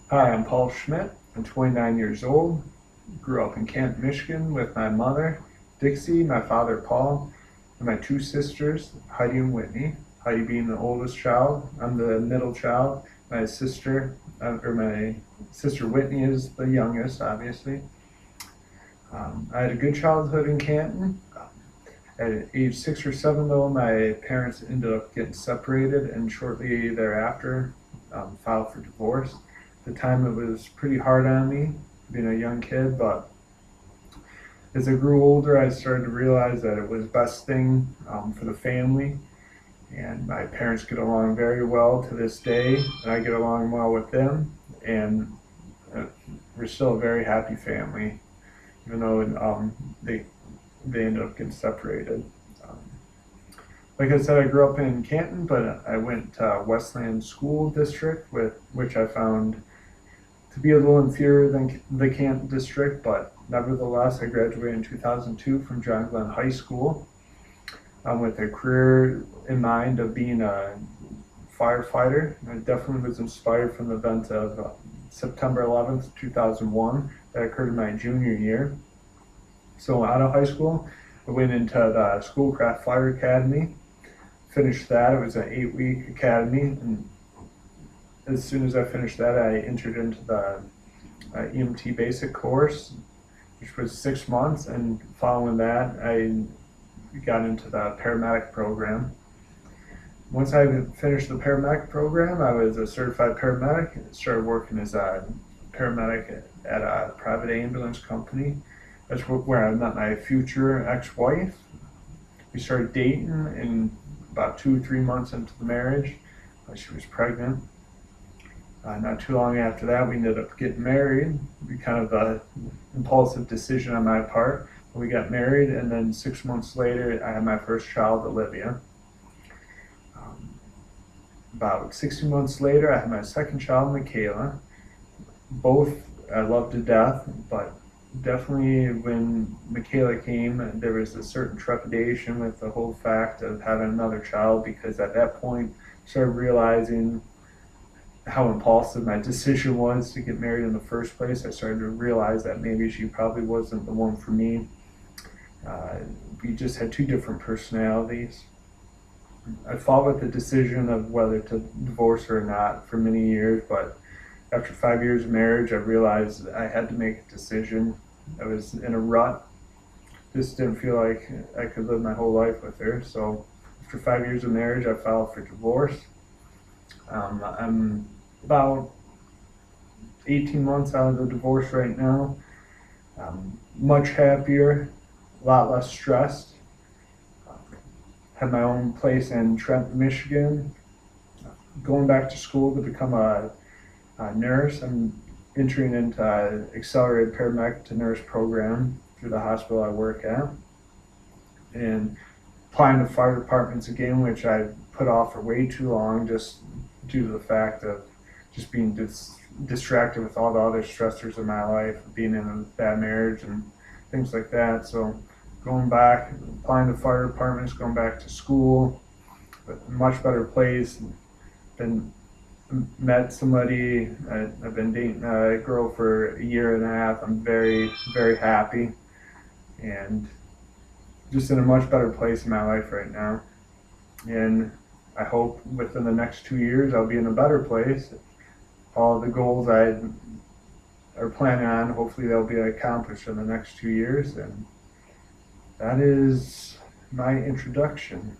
Hi, I'm Paul Schmidt. I'm 29 years old. Grew up in Canton, Michigan with my mother, Dixie, my father, Paul, and my two sisters, Heidi and Whitney. Heidi being the oldest child. I'm the middle child. My sister Whitney is the youngest, obviously. I had a good childhood in Canton. At age 6 or 7, though, my parents ended up getting separated, and shortly thereafter, filed for divorce. At the time, it was pretty hard on me being a young kid, but as I grew older, I started to realize that it was the best thing for the family. And my parents get along very well to this day, and I get along well with them. And uh, we're still a very happy family, even though they ended up getting separated. Um, like I said, I grew up in Canton, but I went to Westland School District, with which I found to be a little inferior than the Canton district, but nevertheless, I graduated in 2002 from John Glenn High School with a career in mind of being a firefighter. I definitely was inspired from the event of September 11th, 2001, that occurred in my junior year. So out of high school, I went into the Schoolcraft Fire Academy, finished that. It was an 8-week academy, and as soon as I finished that, I entered into the EMT basic course, which was 6 months, and following that, I got into the paramedic program. Once I finished the paramedic program, I was a certified paramedic and started working as a paramedic at a private ambulance company. That's where I met my future ex-wife. We started dating, and about 2 or 3 months into the marriage, she was pregnant. Not too long after that, we ended up getting married. We kind of an impulsive decision on my part. We got married, and then 6 months later, I had my first child, Olivia. Um, about 60 months later, I had my second child, Michaela. Both I loved to death, but definitely when Michaela came, there was a certain trepidation with the whole fact of having another child, because at that point, I started realizing how impulsive my decision was to get married in the first place. I started to realize that maybe she probably wasn't the one for me. Uh, we just had two different personalities. I fought with the decision of whether to divorce her or not for many years, but after 5 years of marriage, I realized I had to make a decision. I was in a rut. Just didn't feel like I could live my whole life with her. So after 5 years of marriage, I filed for divorce. I'm about 18 months out of the divorce right now. Much happier, a lot less stressed. Had my own place in Trenton, Michigan. Going back to school to become a nurse. I'm entering into an accelerated paramedic to nurse program through the hospital I work at. And applying to fire departments again, which I put off for way too long, just due to the fact of just being distracted with all the other stressors in my life, being in a bad marriage and things like that. So going back, applying to fire departments, going back to school, but a much better place. Been met somebody. I've been dating a girl for a year and a half. I'm very, very happy, and just in a much better place in my life right now. And I hope within the next 2 years I'll be in a better place. All the goals I are planning on, hopefully they'll be accomplished in the next 2 years. And that is my introduction.